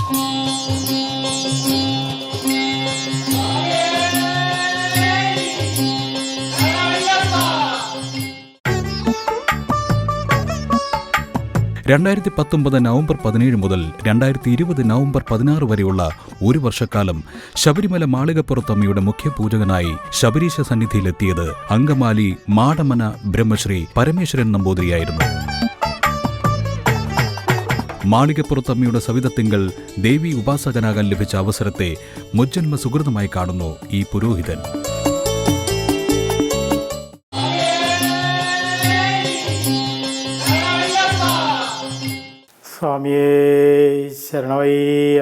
2019 November 17 മുതൽ 2020 November 16 വരെയുള്ള ഒരു വർഷക്കാലം ശബരിമല മാളികപ്പുറത്തമ്മയുടെ മുഖ്യ പൂജകനായി ശബരീശ സന്നിധിയിലെത്തിയത് അങ്കമാലി മാടമന ബ്രഹ്മശ്രീ പരമേശ്വരൻ നമ്പൂതിരിയായിരുന്നു. മാളികപ്പുറത്തമ്മയുടെ സവിധത്തിങ്കൽ ദേവി ഉപാസകനാകാൻ ലഭിച്ച അവസരത്തെ മുജ്ജന്മ സുഹൃതമായി കാണുന്നു ഈ പുരോഹിതൻ. സ്വാമിയേ ശരണവയ്യ,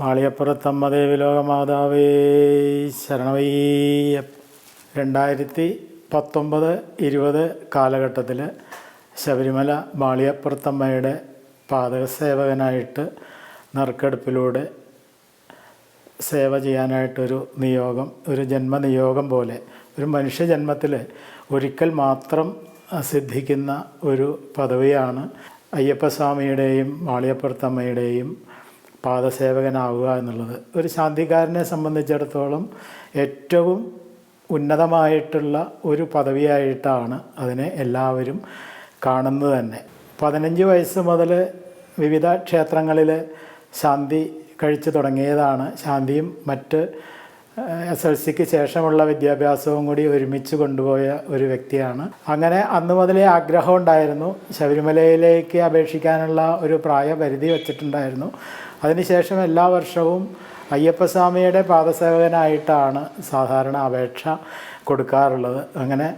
മാളികപ്പുറത്തമ്മ ദേവി ലോകമാതാവേ ശരണവയ്യ. 2019-20 കാലഘട്ടത്തിൽ ശബരിമല മാളികപ്പുറത്തമ്മയുടെ പാദസേവകനായിട്ട് നറുക്കെടുപ്പിലൂടെ സേവ ചെയ്യാനായിട്ടൊരു നിയോഗം, ഒരു ജന്മനിയോഗം പോലെ, ഒരു മനുഷ്യജന്മത്തിൽ ഒരിക്കൽ മാത്രം സിദ്ധിക്കുന്ന ഒരു പദവിയാണ് അയ്യപ്പസ്വാമിയുടെയും മാളികപ്പുറത്തമ്മയുടെയും പാദസേവകനാവുക എന്നുള്ളത്. ഒരു ശാന്തിക്കാരനെ സംബന്ധിച്ചിടത്തോളം ഏറ്റവും ഉന്നതമായിട്ടുള്ള ഒരു പദവിയായിട്ടാണ് അതിനെ എല്ലാവരും കാണുന്നത് തന്നെ. 15 വയസ്സ് മുതൽ വിവിധ ക്ഷേത്രങ്ങളിൽ ശാന്തി കഴിച്ചു തുടങ്ങിയതാണ്. ശാന്തിയും മറ്റ് SLCക്ക് ശേഷമുള്ള വിദ്യാഭ്യാസവും കൂടി ഒരുമിച്ച് കൊണ്ടുപോയ ഒരു വ്യക്തിയാണ്. അങ്ങനെ അന്ന് മുതലേ ആഗ്രഹം ഉണ്ടായിരുന്നു. ശബരിമലയിലേക്ക് അപേക്ഷിക്കാനുള്ള ഒരു പ്രായപരിധി വച്ചിട്ടുണ്ടായിരുന്നു. അതിനുശേഷം എല്ലാ വർഷവും അയ്യപ്പസ്വാമിയുടെ പാദസേവകനായിട്ടാണ് സാധാരണ അപേക്ഷ കൊടുക്കാറുള്ളത്. അങ്ങനെ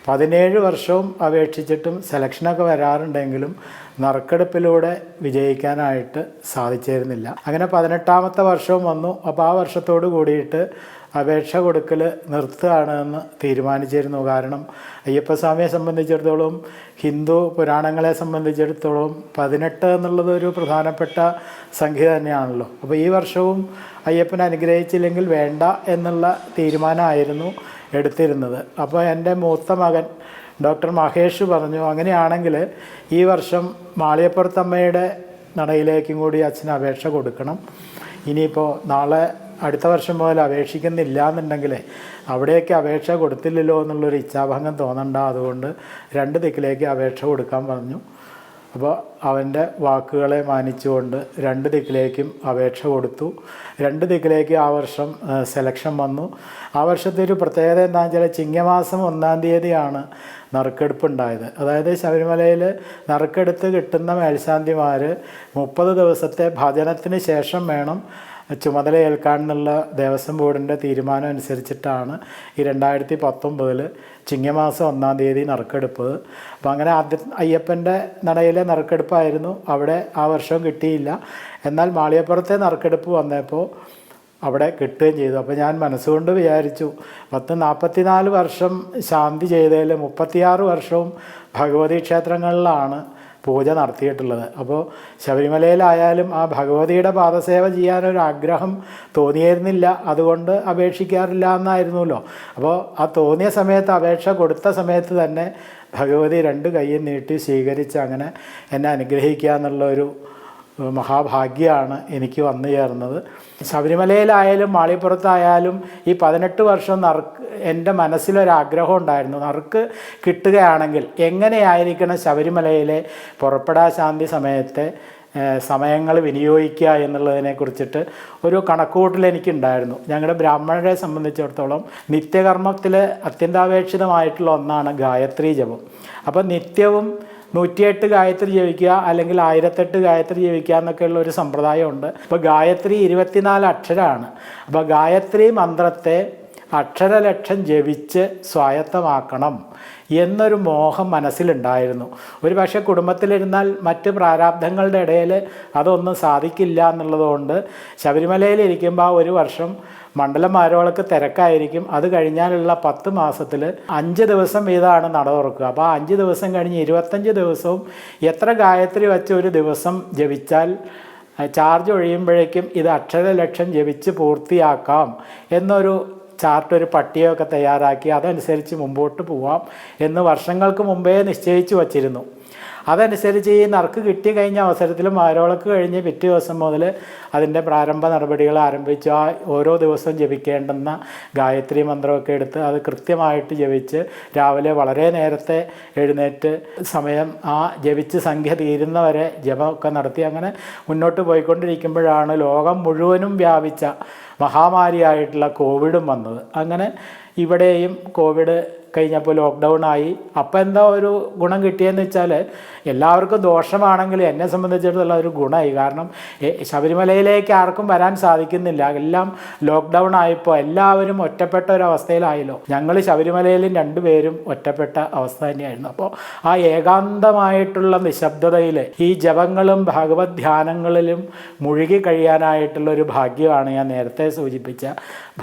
17 വർഷവും അപേക്ഷിച്ചിട്ടും സെലക്ഷനൊക്കെ വരാറുണ്ടെങ്കിലും നറുക്കെടുപ്പിലൂടെ വിജയിക്കാനായിട്ട് സാധിച്ചിരുന്നില്ല. അങ്ങനെ 18ാമത്തെ വർഷവും വന്നു. അപ്പോൾ ആ വർഷത്തോട് കൂടിയിട്ട് അപേക്ഷ കൊടുക്കൽ നിർത്തുകയാണ് എന്ന് തീരുമാനിച്ചിരുന്നു. കാരണം അയ്യപ്പസ്വാമിയെ സംബന്ധിച്ചിടത്തോളം, ഹിന്ദു പുരാണങ്ങളെ സംബന്ധിച്ചിടത്തോളം 18 എന്നുള്ളത് ഒരു പ്രധാനപ്പെട്ട സംഖ്യ തന്നെയാണല്ലോ. അപ്പോൾ ഈ വർഷവും അയ്യപ്പൻ അനുഗ്രഹിച്ചില്ലെങ്കിൽ വേണ്ട എന്നുള്ള തീരുമാനമായിരുന്നു എടുത്തിരുന്നത്. അപ്പോൾ എൻ്റെ മൂത്ത മകൻ ഡോക്ടർ മഹേഷ് പറഞ്ഞു, അങ്ങനെയാണെങ്കിൽ ഈ വർഷം മാളികപ്പുറത്തമ്മയുടെ നടയിലേക്കും കൂടി അച്ഛന് അപേക്ഷ കൊടുക്കണം. ഇനിയിപ്പോൾ നാളെ അടുത്ത വർഷം മുതൽ അപേക്ഷിക്കുന്നില്ല എന്നുണ്ടെങ്കിൽ അവിടേക്ക് അപേക്ഷ കൊടുത്തില്ലല്ലോ എന്നുള്ളൊരു ഇച്ഛാഭംഗം തോന്നണ്ട, അതുകൊണ്ട് 2 ദിക്കിലേക്ക് അപേക്ഷ കൊടുക്കാൻ പറഞ്ഞു. അപ്പോൾ അവൻ്റെ വാക്കുകളെ മാനിച്ചുകൊണ്ട് 2 ദിക്കിലേക്കും അപേക്ഷ കൊടുത്തു. 2 ദിക്കിലേക്ക് ആ വർഷം സെലക്ഷൻ വന്നു. ആ വർഷത്തെ ഒരു പ്രത്യേകത എന്താണെന്ന് വെച്ചാൽ, ചിങ്ങമാസം 1-ാം തീയതിയാണ് നറുക്കെടുപ്പ് ഉണ്ടായത്. അതായത് ശബരിമലയിൽ നറുക്കെടുത്ത് കിട്ടുന്ന മേൽശാന്തിമാർ 30 ദിവസത്തെ ഭജനത്തിന് ശേഷം വേണം ചുമതല ഏൽക്കാനെന്നുള്ള ദേവസ്വം ബോർഡിൻ്റെ തീരുമാനം അനുസരിച്ചിട്ടാണ് ഈ 2019 ചിങ്ങമാസം 1-ാം തീയതി നറുക്കെടുപ്പ്. അപ്പോൾ അങ്ങനെ അയ്യപ്പൻ്റെ നടയിലെ നറുക്കെടുപ്പായിരുന്നു. അവിടെ ആ വർഷം കിട്ടിയില്ല. എന്നാൽ മാളികപ്പുറത്തെ നറുക്കെടുപ്പ് വന്നപ്പോൾ അവിടെ കിട്ടുകയും ചെയ്തു. അപ്പോൾ ഞാൻ മനസ്സുകൊണ്ട് വിചാരിച്ചു, 44 വർഷം ശാന്തി ചെയ്തതിൽ 36 വർഷവും ഭഗവതി ക്ഷേത്രങ്ങളിലാണ് പൂജ നടത്തിയിട്ടുള്ളത്. അപ്പോൾ ശബരിമലയിലായാലും ആ ഭഗവതിയുടെ പാദസേവ ചെയ്യാനൊരു ആഗ്രഹം തോന്നിയിരുന്നില്ല. അതുകൊണ്ട് അപേക്ഷിക്കാറില്ല എന്നായിരുന്നല്ലോ. അപ്പോൾ ആ തോന്നിയ സമയത്ത്, അപേക്ഷ കൊടുത്ത സമയത്ത് തന്നെ ഭഗവതി 2 കൈയും നീട്ടി സ്വീകരിച്ച് അങ്ങനെ എന്നെ അനുഗ്രഹിക്കുക എന്നുള്ളൊരു മഹാഭാഗ്യമാണ് എനിക്ക് വന്നു ചേർന്നത്. ശബരിമലയിലായാലും മാളികപ്പുറത്തായാലും ഈ 18 വർഷം എൻ്റെ മനസ്സിലൊരാഗ്രഹം ഉണ്ടായിരുന്നു. നറുക്ക് കിട്ടുകയാണെങ്കിൽ എങ്ങനെയായിരിക്കണം ശബരിമലയിലെ പുറപ്പെടാ ശാന്തി സമയത്തെ സമയങ്ങൾ വിനിയോഗിക്കുക എന്നുള്ളതിനെക്കുറിച്ചിട്ട് ഒരു കണക്കുകൂട്ടൽ എനിക്കുണ്ടായിരുന്നു. ഞങ്ങളുടെ ബ്രാഹ്മണരെ സംബന്ധിച്ചിടത്തോളം നിത്യകർമ്മത്തിൽ അത്യന്താപേക്ഷിതമായിട്ടുള്ള ഒന്നാണ് ഗായത്രി ജപം. അപ്പോൾ നിത്യവും 108 ഗായത്രി ജപിക്കുക, അല്ലെങ്കിൽ 1008 ഗായത്രി ജപിക്കുക എന്നൊക്കെയുള്ള ഒരു സമ്പ്രദായമുണ്ട്. അപ്പോൾ ഗായത്രി 24 അക്ഷരമാണ്. അപ്പോൾ ഗായത്രി മന്ത്രത്തെ അക്ഷരലക്ഷം ജപിച്ച് സ്വായത്തമാക്കണം എന്നൊരു മോഹം മനസ്സിലുണ്ടായിരുന്നു. ഒരു പക്ഷേ കുടുംബത്തിലിരുന്നാൽ മറ്റ് പ്രാരാബ്ധങ്ങളുടെ ഇടയിൽ അതൊന്നും സാധിക്കില്ല എന്നുള്ളതുകൊണ്ട് ശബരിമലയിലിരിക്കുമ്പോൾ ആ ഒരു വർഷം മണ്ഡലമാരോളക്ക് തിരക്കായിരിക്കും. അത് കഴിഞ്ഞാലുള്ള 10 മാസത്തിൽ 5 ദിവസം വീതമാണ് നട തുറക്കുക. അപ്പോൾ ആ 5 ദിവസം കഴിഞ്ഞ് 25 ദിവസവും എത്ര ഗായത്രി വെച്ച് ഒരു ദിവസം ജപിച്ചാൽ ചാർജ് ഒഴിയുമ്പോഴേക്കും ഇത് അക്ഷരലക്ഷം ജപിച്ച് പൂർത്തിയാക്കാം എന്നൊരു ചാർട്ട്, ഒരു പട്ടികയൊക്കെ തയ്യാറാക്കി അതനുസരിച്ച് മുമ്പോട്ട് പോവാം എന്ന് വർഷങ്ങൾക്ക് മുമ്പേ നിശ്ചയിച്ചു വച്ചിരുന്നു. അതനുസരിച്ച് ഈ നറുക്ക് കിട്ടി കഴിഞ്ഞ അവസരത്തിൽ മാരോളക്ക് കഴിഞ്ഞ് പിറ്റേ ദിവസം മുതൽ അതിൻ്റെ പ്രാരംഭ നടപടികൾ ആരംഭിച്ചു. ആ ഓരോ ദിവസവും ജപിക്കേണ്ടുന്ന ഗായത്രി മന്ത്രമൊക്കെ എടുത്ത് അത് കൃത്യമായിട്ട് ജപിച്ച് രാവിലെ വളരെ നേരത്തെ എഴുന്നേറ്റ് സമയം ആ ജപിച്ച് സംഖ്യ തീരുന്നവരെ ജപമൊക്കെ നടത്തി അങ്ങനെ മുന്നോട്ട് പോയിക്കൊണ്ടിരിക്കുമ്പോഴാണ് ലോകം മുഴുവനും വ്യാപിച്ച മഹാമാരിയായിട്ടുള്ള കോവിഡും വന്നത്. അങ്ങനെ ഇവിടെയും കോവിഡ് കഴിഞ്ഞപ്പോൾ ലോക്ക്ഡൗൺ ആയി. അപ്പോൾ എന്താ ഒരു ഗുണം കിട്ടിയെന്ന് വെച്ചാൽ എല്ലാവർക്കും ദോഷമാണെങ്കിൽ എന്നെ സംബന്ധിച്ചിടത്തോളം ഒരു ഗുണമായി. കാരണം ശബരിമലയിലേക്ക് ആർക്കും വരാൻ സാധിക്കുന്നില്ല. എല്ലാം ലോക്ക്ഡൗൺ ആയപ്പോൾ എല്ലാവരും ഒറ്റപ്പെട്ട ഒരവസ്ഥയിലായല്ലോ. ഞങ്ങൾ ശബരിമലയിലും രണ്ടുപേരും ഒറ്റപ്പെട്ട അവസ്ഥ തന്നെയായിരുന്നു. അപ്പോൾ ആ ഏകാന്തമായിട്ടുള്ള നിശബ്ദതയിൽ ഈ ജപങ്ങളും ഭഗവത് ധ്യാനങ്ങളിലും മുഴുകി കഴിയാനായിട്ടുള്ളൊരു ഭാഗ്യമാണ് ഞാൻ നേരത്തെ സൂചിപ്പിച്ച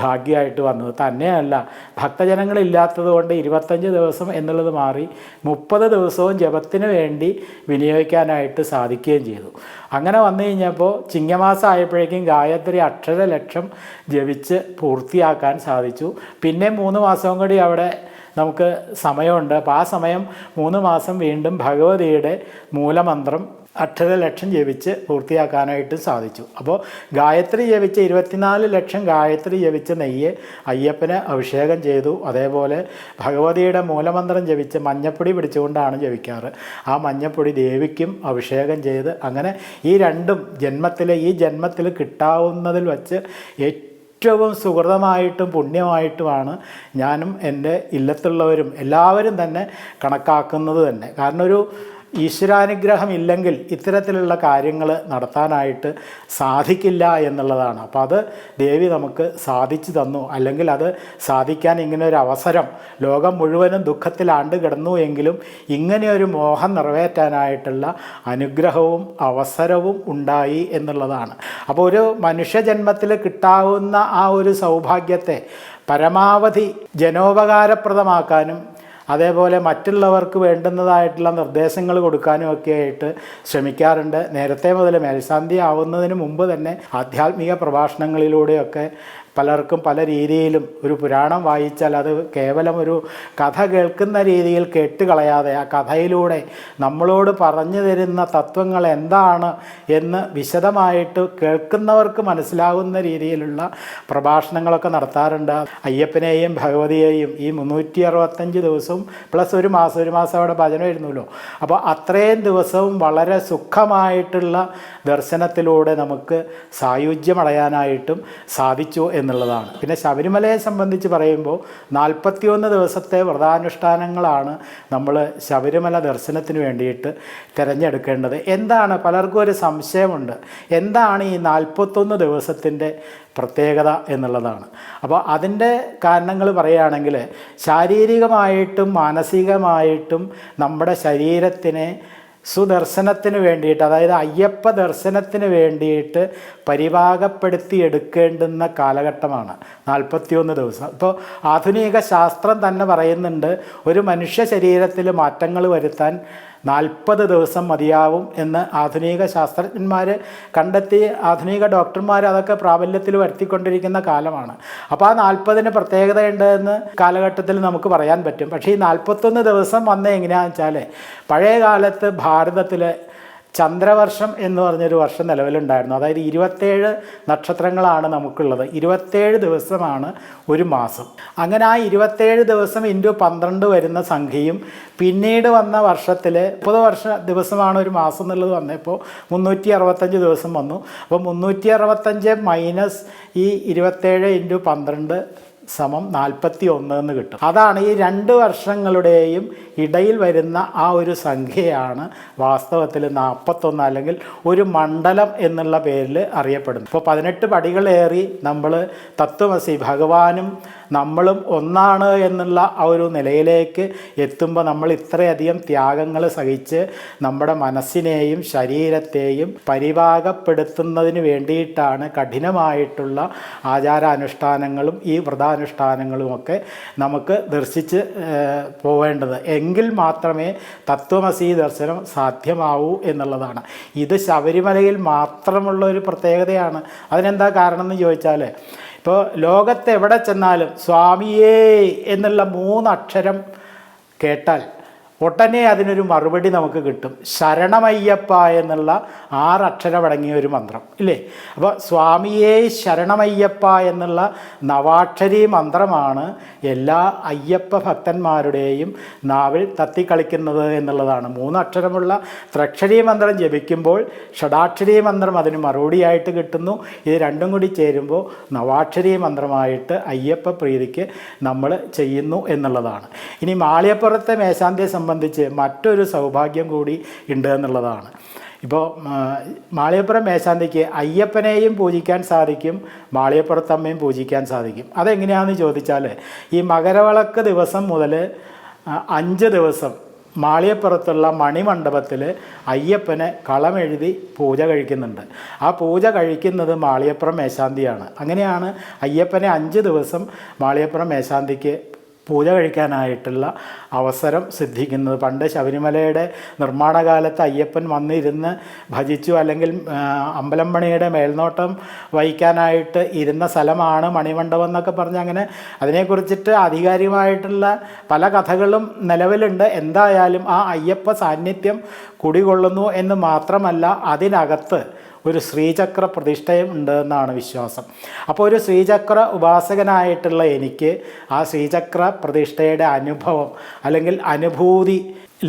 ഭാഗ്യമായിട്ട് വന്നത്. തന്നെയല്ല, ഭക്തജനങ്ങളില്ലാത്തത് കൊണ്ട് 25 ദിവസം എന്നുള്ളത് മാറി 30 ദിവസവും ജപത്തിന് വേണ്ടി വിനിയോഗിക്കാനായിട്ട് സാധിക്കുകയും ചെയ്തു. അങ്ങനെ വന്നു കഴിഞ്ഞപ്പോൾ ചിങ്ങമാസം ആയപ്പോഴേക്കും ഗായത്രി അക്ഷരലക്ഷം ജപിച്ച് പൂർത്തിയാക്കാൻ സാധിച്ചു. പിന്നെ 3 മാസവും കൂടി അവിടെ നമുക്ക് സമയമുണ്ട്. അപ്പോൾ ആ സമയം 3 മാസം വീണ്ടും ഭഗവതിയുടെ മൂലമന്ത്രം അക്ഷരലക്ഷം ജപിച്ച് പൂർത്തിയാക്കാനായിട്ട് സാധിച്ചു. അപ്പോൾ ഗായത്രി ജപിച്ച് 24 ലക്ഷം ഗായത്രി ജപിച്ച് നെയ്യ് അയ്യപ്പന് അഭിഷേകം ചെയ്തു. അതേപോലെ ഭഗവതിയുടെ മൂലമന്ത്രം ജപിച്ച് മഞ്ഞപ്പൊടി പിടിച്ചുകൊണ്ടാണ് ജപിക്കാറ്. ആ മഞ്ഞപ്പൊടി ദേവിക്കും അഭിഷേകം ചെയ്ത് അങ്ങനെ ഈ രണ്ടും ഈ ജന്മത്തിൽ കിട്ടാവുന്നതിൽ വച്ച് ഏറ്റവും സുഹൃതമായിട്ടും പുണ്യമായിട്ടുമാണ് ഞാനും എൻ്റെ ഇല്ലത്തുള്ളവരും എല്ലാവരും തന്നെ കണക്കാക്കുന്നത് തന്നെ. കാരണം ഒരു ഈശ്വരാനുഗ്രഹം ഇല്ലെങ്കിൽ ഇത്തരത്തിലുള്ള കാര്യങ്ങൾ നടത്താനായിട്ട് സാധിക്കില്ല എന്നുള്ളതാണ്. അപ്പോൾ അത് ദേവി നമുക്ക് സാധിച്ചു തന്നു. അല്ലെങ്കിൽ അത് സാധിക്കാൻ ഇങ്ങനെ ഒരു അവസരം ലോകം മുഴുവനും ദുഃഖത്തിലാണ്ട് കിടന്നു എങ്കിലും ഇങ്ങനെയൊരു മോഹം നിറവേറ്റാനായിട്ടുള്ള അനുഗ്രഹവും അവസരവും ഉണ്ടായി എന്നുള്ളതാണ്. അപ്പോൾ ഒരു മനുഷ്യജന്മത്തിൽ കിട്ടാവുന്ന ആ ഒരു സൗഭാഗ്യത്തെ പരമാവധി ജനോപകാരപ്രദമാക്കാനും അതേപോലെ മറ്റുള്ളവർക്ക് വേണ്ടുന്നതായിട്ടുള്ള നിർദ്ദേശങ്ങൾ കൊടുക്കാനും ഒക്കെ ആയിട്ട് ശ്രമിക്കാറുണ്ട്. നേരത്തെ മുതൽ മേൽശാന്തി ആവുന്നതിന് മുമ്പ് തന്നെ ആധ്യാത്മിക പ്രഭാഷണങ്ങളിലൂടെയൊക്കെ പലർക്കും പല രീതിയിലും ഒരു പുരാണം വായിച്ചാൽ അത് കേവലം ഒരു കഥ കേൾക്കുന്ന രീതിയിൽ കേട്ടുകളയാതെ ആ കഥയിലൂടെ നമ്മളോട് പറഞ്ഞു തരുന്ന തത്വങ്ങൾ എന്താണ് എന്ന് വിശദമായിട്ട് കേൾക്കുന്നവർക്ക് മനസ്സിലാകുന്ന രീതിയിലുള്ള പ്രഭാഷണങ്ങളൊക്കെ നടത്താറുണ്ട്. അയ്യപ്പനെയും ഭഗവതിയെയും ഈ 365 ദിവസവും പ്ലസ് ഒരു മാസം അവിടെ ഭജന വരുന്നല്ലോ. അപ്പോൾ അത്രയും ദിവസവും വളരെ സുഖമായിട്ടുള്ള ദർശനത്തിലൂടെ നമുക്ക് സായുജ്യമടയാനായിട്ടും സാധിച്ചു എന്നുള്ളതാണ്. പിന്നെ ശബരിമലയെ സംബന്ധിച്ച് പറയുമ്പോൾ 41 ദിവസത്തെ വ്രതാനുഷ്ഠാനങ്ങളാണ് നമ്മൾ ശബരിമല ദർശനത്തിന് വേണ്ടിയിട്ട് തിരഞ്ഞെടുക്കേണ്ടത്. എന്താണ് പലർക്കും ഒരു സംശയമുണ്ട്, എന്താണ് ഈ 41 ദിവസത്തിൻ്റെ പ്രത്യേകത എന്നുള്ളതാണ്. അപ്പോൾ അതിൻ്റെ കാരണങ്ങൾ പറയുകയാണെങ്കിൽ ശാരീരികമായിട്ടും മാനസികമായിട്ടും നമ്മുടെ ശരീരത്തിനെ സുദർശനത്തിന് വേണ്ടിയിട്ട്, അതായത് അയ്യപ്പ ദർശനത്തിന് വേണ്ടിയിട്ട് പരിപാകപ്പെടുത്തി എടുക്കേണ്ടുന്ന കാലഘട്ടമാണ് 41 ദിവസം. ഇപ്പോൾ ആധുനിക ശാസ്ത്രം തന്നെ പറയുന്നുണ്ട് ഒരു മനുഷ്യ ശരീരത്തിൽ മാറ്റങ്ങൾ വരുത്താൻ 40 ദിവസം മതിയാവും എന്ന് ആധുനിക ശാസ്ത്രജ്ഞന്മാർ കണ്ടെത്തി. ആധുനിക ഡോക്ടർമാർ അതൊക്കെ പ്രാബല്യത്തിൽ വരുത്തിക്കൊണ്ടിരിക്കുന്ന കാലമാണ്. അപ്പോൾ ആ 40-ന് പ്രത്യേകതയുണ്ട് എന്ന് കാലഘട്ടത്തിൽ നമുക്ക് പറയാൻ പറ്റും. പക്ഷേ ഈ 41 ദിവസം വന്നത് എങ്ങനെയാണെന്ന് വെച്ചാൽ പഴയ കാലത്ത് ഭാരതത്തിൽ ചന്ദ്രവർഷം എന്ന് പറഞ്ഞൊരു വർഷം നിലവിലുണ്ടായിരുന്നു. അതായത് 27 നക്ഷത്രങ്ങളാണ് നമുക്കുള്ളത്. 27 ദിവസമാണ് ഒരു മാസം. അങ്ങനെ ആ 27 ദിവസം ഇൻറ്റു 12 വരുന്ന സംഖ്യയും പിന്നീട് വന്ന വർഷത്തിൽ 30 ദിവസമാണ് ഒരു മാസം എന്നുള്ളത് വന്നപ്പോൾ 365 ദിവസം വന്നു. അപ്പോൾ 365 മൈനസ് ഈ 27 ഇൻറ്റു 12 സമം 41 എന്ന് കിട്ടും. അതാണ് ഈ 2 വർഷങ്ങളുടെയും ഇടയിൽ വരുന്ന ആ ഒരു സംഖ്യയാണ് വാസ്തവത്തിൽ 41 അല്ലെങ്കിൽ ഒരു മണ്ഡലം എന്നുള്ള പേരിൽ അറിയപ്പെടുന്നത്. ഇപ്പോൾ 18 പടികളേറി നമ്മൾ തത്വമസി ഭഗവാനും നമ്മളും ഒന്നാണ് എന്നുള്ള ആ ഒരു നിലയിലേക്ക് എത്തുമ്പോൾ നമ്മൾ ഇത്രയധികം ത്യാഗങ്ങൾ സഹിച്ച് നമ്മുടെ മനസ്സിനെയും ശരീരത്തെയും പരിപാകപ്പെടുത്തുന്നതിന് വേണ്ടിയിട്ടാണ് കഠിനമായിട്ടുള്ള ആചാരാനുഷ്ഠാനങ്ങളും ഈ വ്രതാനുഷ്ഠാനങ്ങളുമൊക്കെ നമുക്ക് ദർശിച്ച് പോവേണ്ടത്. എങ്കിൽ മാത്രമേ തത്വമസി ദർശനം സാധ്യമാവൂ എന്നുള്ളതാണ്. ഇത് ശബരിമലയിൽ മാത്രമുള്ള ഒരു പ്രത്യേകതയാണ്. അതിനെന്താ കാരണം എന്ന് ചോദിച്ചാൽ ഇപ്പോൾ ലോകത്ത് എവിടെ ചെന്നാലും സ്വാമിയേ എന്നുള്ള 3 അക്ഷരം കേട്ടാൽ ഉടനെ അതിനൊരു മറുപടി നമുക്ക് കിട്ടും. ശരണമയ്യപ്പ എന്നുള്ള 6 അക്ഷരമടങ്ങിയ ഒരു മന്ത്രം ഇല്ലേ? അപ്പോൾ സ്വാമിയേ ശരണമയ്യപ്പ എന്നുള്ള നവാക്ഷരി മന്ത്രമാണ് എല്ലാ അയ്യപ്പ ഭക്തന്മാരുടെയും നാവിൽ തത്തിക്കളിക്കുന്നത് എന്നുള്ളതാണ്. 3 അക്ഷരമുള്ള ത്രക്ഷരി മന്ത്രം ജപിക്കുമ്പോൾ ഷടാക്ഷരി മന്ത്രം അതിന് മറുപടിയായിട്ട് കിട്ടുന്നു. ഇത് രണ്ടും കൂടി ചേരുമ്പോൾ നവാക്ഷരി മന്ത്രമായിട്ട് അയ്യപ്പ പ്രീതിക്ക് നമ്മൾ ചെയ്യുന്നു എന്നുള്ളതാണ്. ഇനി മാളികപ്പുറത്തെ മേശാന്തിയെ സംബന്ധിച്ച് മറ്റൊരു സൗഭാഗ്യം കൂടി ഉണ്ട് എന്നുള്ളതാണ്. ഇപ്പോൾ മാളികപ്പുറം മേശാന്തിക്ക് അയ്യപ്പനെയും പൂജിക്കാൻ സാധിക്കും, മാളികപ്പുറത്തമ്മയും പൂജിക്കാൻ സാധിക്കും. അതെങ്ങനെയാണെന്ന് ചോദിച്ചാൽ, ഈ മകരവിളക്ക് ദിവസം മുതൽ 5 ദിവസം മാളികപ്പുറത്തുള്ള മണിമണ്ഡപത്തിൽ അയ്യപ്പനെ കളമെഴുതി പൂജ കഴിക്കുന്നുണ്ട്. ആ പൂജ കഴിക്കുന്നത് മാളികപ്പുറം മേശാന്തിയാണ്. അങ്ങനെയാണ് അയ്യപ്പനെ 5 ദിവസം മാളികപ്പുറം മേശാന്തിക്ക് പൂജ കഴിക്കാനായിട്ടുള്ള അവസരം സിദ്ധിക്കുന്നത്. പണ്ട് ശബരിമലയുടെ നിർമ്മാണ കാലത്ത് അയ്യപ്പൻ വന്നിരുന്ന് ഭജിച്ചു, അല്ലെങ്കിൽ അമ്പലം പണിയുടെ മേൽനോട്ടം വഹിക്കാനായിട്ട് ഇരുന്ന സ്ഥലമാണ് മണിമണ്ഡപം എന്നൊക്കെ പറഞ്ഞ് അങ്ങനെ അതിനെക്കുറിച്ചിട്ട് ആധികാരികമായിട്ടുള്ള പല കഥകളും നിലവിലുണ്ട്. എന്തായാലും ആ അയ്യപ്പ സാന്നിധ്യം കുടികൊള്ളുന്നു എന്ന് മാത്രമല്ല, അതിനകത്ത് ഒരു ശ്രീചക്ര പ്രതിഷ്ഠയും ഉണ്ട് എന്നാണ് വിശ്വാസം. അപ്പോൾ ഒരു ശ്രീചക്ര ഉപാസകനായിട്ടുള്ള എനിക്ക് ആ ശ്രീചക്ര പ്രതിഷ്ഠയുടെ അനുഭവം അല്ലെങ്കിൽ അനുഭൂതി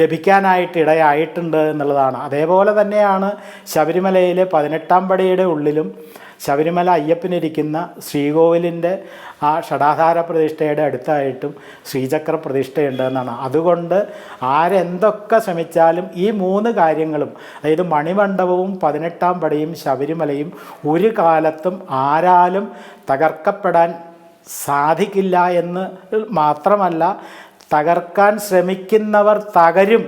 ലഭിക്കാനായിട്ട് ഇടയായിട്ടുണ്ട് എന്നുള്ളതാണ്. അതേപോലെ തന്നെയാണ് ശബരിമലയിലെ 18-ാം പടിയുടെ ഉള്ളിലും ശബരിമല അയ്യപ്പനിരിക്കുന്ന ശ്രീകോവിലിൻ്റെ ആ ഷടാധാര പ്രതിഷ്ഠയുടെ അടുത്തായിട്ടും ശ്രീചക്ര പ്രതിഷ്ഠയുണ്ട് എന്നാണ്. അതുകൊണ്ട് ആരെന്തൊക്കെ ശ്രമിച്ചാലും ഈ 3 കാര്യങ്ങളും, അതായത് മണിമണ്ഡപവും 18-ാം പടിയും ശബരിമലയും ഒരു കാലത്തും ആരാലും തകർക്കപ്പെടാൻ സാധിക്കില്ല എന്ന് മാത്രമല്ല, തകർക്കാൻ ശ്രമിക്കുന്നവർ തകരും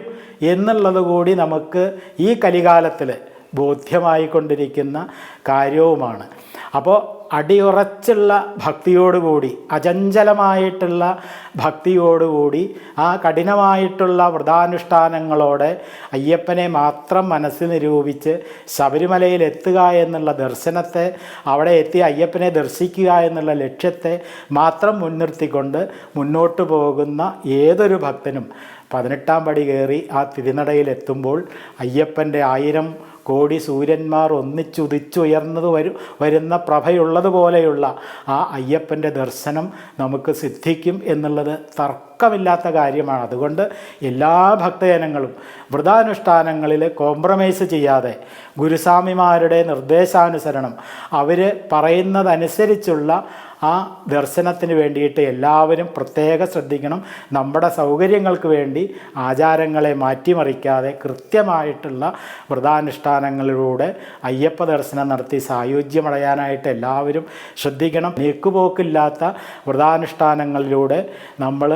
എന്നുള്ളത് കൂടി നമുക്ക് ഈ കലികാലത്തിൽ ബോധ്യമായിക്കൊണ്ടിരിക്കുന്ന കാര്യവുമാണ്. അപ്പോൾ അടിയുറച്ചുള്ള ഭക്തിയോടുകൂടി, അചഞ്ചലമായിട്ടുള്ള ഭക്തിയോടുകൂടി, ആ കഠിനമായിട്ടുള്ള വ്രതാനുഷ്ഠാനങ്ങളോടെ അയ്യപ്പനെ മാത്രം മനസ്സിൽ നിരൂപിച്ച് ശബരിമലയിൽ എത്തുക എന്നുള്ള ദർശനത്തെ, അവിടെ എത്തി അയ്യപ്പനെ ദർശിക്കുക എന്നുള്ള ലക്ഷ്യത്തെ മാത്രം മുൻനിർത്തിക്കൊണ്ട് മുന്നോട്ട് പോകുന്ന ഏതൊരു ഭക്തനും 18-ാം പടി കയറി ആ തിരുനടയിലെത്തുമ്പോൾ അയ്യപ്പൻ്റെ 1000 കോടി സൂര്യന്മാർ ഒന്നിച്ചുദിച്ചുയർന്നത് വരുന്ന പ്രഭയുള്ളതുപോലെയുള്ള ആ അയ്യപ്പൻ്റെ ദർശനം നമുക്ക് സിദ്ധിക്കും എന്നുള്ളത് തർക്കമില്ലാത്ത കാര്യമാണ്. അതുകൊണ്ട് എല്ലാ ഭക്തജനങ്ങളും വ്രതാനുഷ്ഠാനങ്ങളിൽ കോംപ്രമൈസ് ചെയ്യാതെ ഗുരുസ്വാമിമാരുടെ നിർദ്ദേശാനുസരണം അവർ പറയുന്നതനുസരിച്ചുള്ള ആ ദർശനത്തിന് വേണ്ടിയിട്ട് എല്ലാവരും പ്രത്യേകം ശ്രദ്ധിക്കണം. നമ്മുടെ സൗകര്യങ്ങൾക്ക് വേണ്ടി ആചാരങ്ങളെ മാറ്റിമറിക്കാതെ കൃത്യമായിട്ടുള്ള വ്രതാനുഷ്ഠാനങ്ങളിലൂടെ അയ്യപ്പ ദർശനം നടത്തി സായുജ്യമടയാനായിട്ട് എല്ലാവരും ശ്രദ്ധിക്കണം. നീക്കുപോക്കില്ലാത്ത വ്രതാനുഷ്ഠാനങ്ങളിലൂടെ നമ്മൾ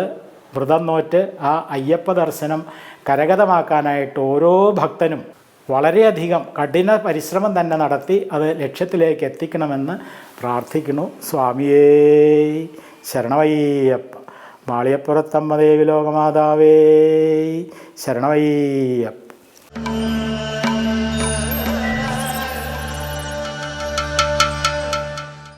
വ്രതം നോറ്റ് ആ അയ്യപ്പ ദർശനം കരഗതമാക്കാനായിട്ട് ഓരോ ഭക്തനും വളരെയധികം കഠിന പരിശ്രമം തന്നെ നടത്തി അത് ലക്ഷ്യത്തിലേക്ക് എത്തിക്കണമെന്ന് പ്രാർത്ഥിക്കുന്നു. സ്വാമിയേ ശരണമയ്യപ്പ. മാളികപ്പുറത്തമ്മ ദേവി ലോകമാതാവേ ശരണമയ്യപ്പ.